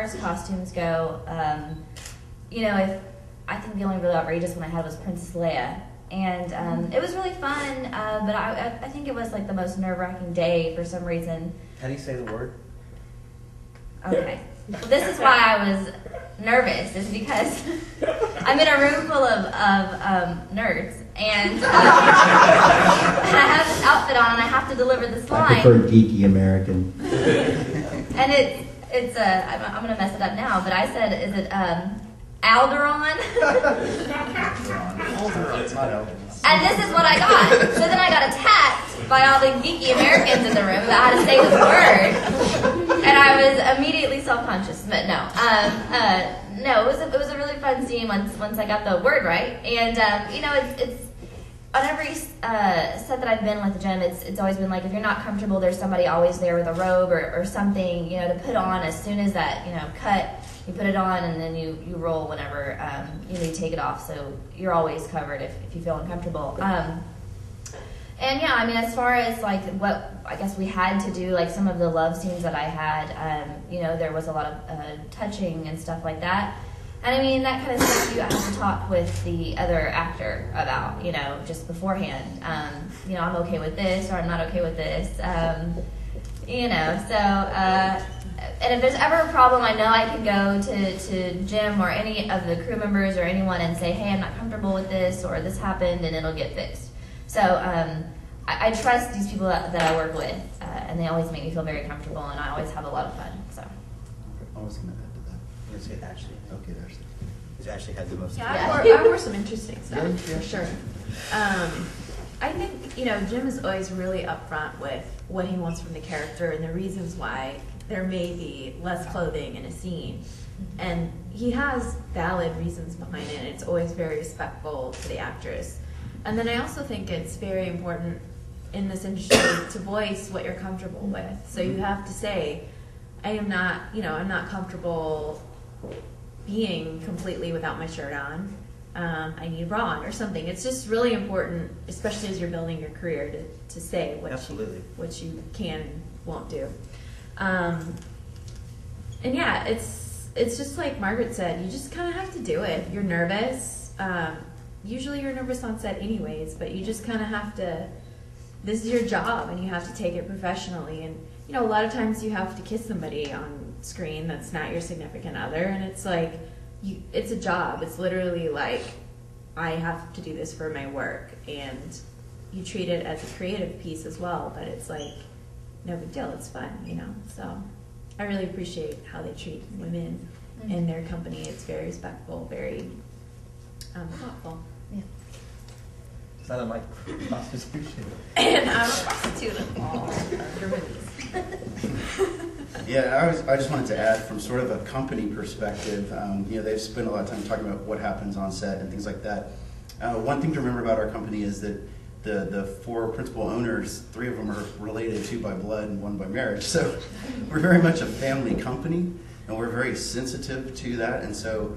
as costumes go, I think the only really outrageous one I had was Princess Leia. And it was really fun, but I think it was like the most nerve-wracking day for some reason. How do you say the word? Okay. Well, this is why I was nervous, is because I'm in a room full of nerds, and I have this outfit on, and I have to deliver this line. I prefer geeky American. And it's I'm going to mess it up now, but I said, is it Alderaan? And this is what I got. So then I got attacked by all the geeky Americans in the room that had to say this word, and I was immediately self-conscious. But no, it was a really fun scene once I got the word right. And it's on every set that I've been with the gym, it's always been like, if you're not comfortable, there's somebody always there with a robe or something, to put on as soon as that cut. You put it on, and then you roll whenever you need to take it off. So you're always covered if you feel uncomfortable. And yeah, I mean, as far as like what I guess we had to do, like some of the love scenes that I had, there was a lot of touching and stuff like that. And I mean, that kind of stuff you have to talk with the other actor about, just beforehand. I'm okay with this, or I'm not okay with this. And if there's ever a problem, I know I can go to Jim or any of the crew members or anyone and say, hey, I'm not comfortable with this, or this happened, and it'll get fixed. So I trust these people that I work with, and they always make me feel very comfortable, and I always have a lot of fun. So. I was going to add to that. You say Ashley. Okay, Ashley. Because Ashley had the most. Yeah, I wore some interesting stuff, for sure. I think, Jim is always really upfront with what he wants from the character and the reasons why there may be less clothing in a scene. And he has valid reasons behind it, and it's always very respectful to the actress. And then I also think it's very important in this industry to voice what you're comfortable with. So you have to say, I'm not comfortable being completely without my shirt on. I need a bra on or something. It's just really important, especially as you're building your career, to say what you can and won't do. And yeah, it's just like Margaret said, you just kind of have to do it. You're nervous. Usually you're nervous on set anyways, but you just kind of have to, this is your job, and you have to take it professionally. And a lot of times you have to kiss somebody on screen that's not your significant other, and it's like, it's a job. It's literally like, I have to do this for my work, and you treat it as a creative piece as well, but it's like, no big deal, it's fun, So I really appreciate how they treat women in their company. It's very respectful, very thoughtful. Yeah. Sounded like prostitution. And I'm a prostitute of all your movies. Yeah, I just wanted to add from sort of a company perspective, they've spent a lot of time talking about what happens on set and things like that. One thing to remember about our company is that the four principal owners, 3 of them are related, 2 by blood and 1 by marriage. So we're very much a family company, and we're very sensitive to that. And so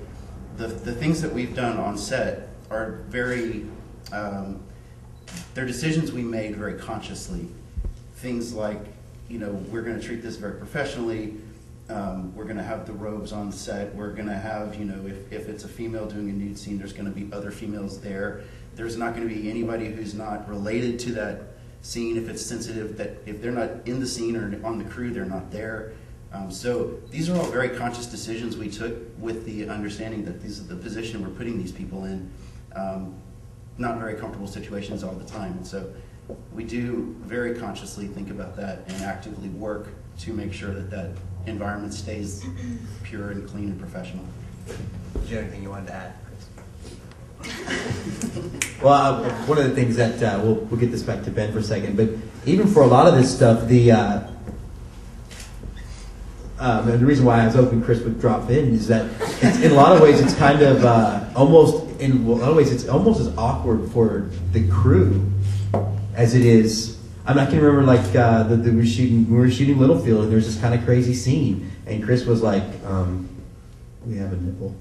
the things that we've done on set are very, they're decisions we made very consciously. Things like, we're going to treat this very professionally. We're going to have the robes on set. We're going to have, if it's a female doing a nude scene, there's going to be other females there. There's not going to be anybody who's not related to that scene if it's sensitive, that if they're not in the scene or on the crew, they're not there. So these are all very conscious decisions we took with the understanding that this is the position we're putting these people in. Not very comfortable situations all the time. And so we do very consciously think about that and actively work to make sure that environment stays pure and clean and professional. Is there anything you wanted to add, Chris? Well, one of the things that we'll get this back to Ben for a second, but even for a lot of this stuff, and the reason why I was hoping Chris would drop in is that in a lot of ways it's kind of almost as awkward for the crew as it is. I can remember we were shooting Littlefield, and there was this kind of crazy scene, and Chris was like, "We have a nipple,"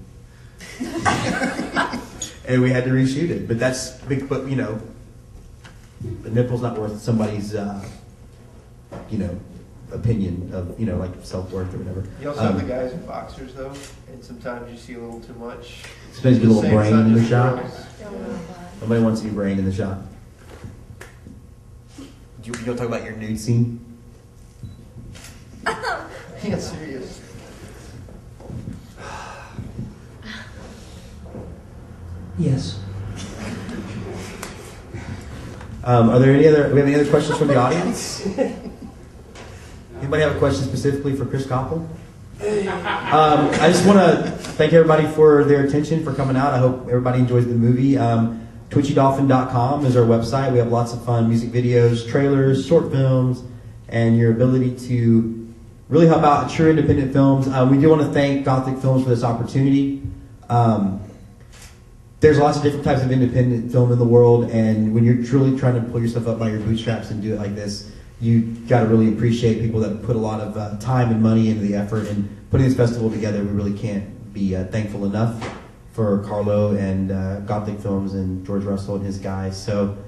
and we had to reshoot it. But that's big. But the nipple's not worth somebody's opinion of, like self-worth or whatever. You also have the guys in boxers, though, and sometimes you see a little too much. Sometimes you get a little brain in the shot. Girls. Nobody wants any brain in the shot. You want to talk about your nude scene? Yeah, serious. Yes. Are there we have any other questions from the audience? Anybody have a question specifically for Chris Koppel? I just want to thank everybody for their attention, for coming out. I hope everybody enjoys the movie. TwitchyDolphin.com is our website. We have lots of fun music videos, trailers, short films, and your ability to really help out true independent films. We do want to thank Gothic Films for this opportunity. There's lots of different types of independent film in the world, and when you're truly trying to pull yourself up by your bootstraps and do it like this, you got to really appreciate people that put a lot of time and money into the effort. And putting this festival together, we really can't be thankful enough for Carlo and Gothic Films and George Russell and his guys. So,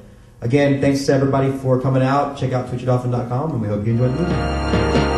again, thanks to everybody for coming out. Check out twitchydolphin.com, and we hope you enjoyed the movie.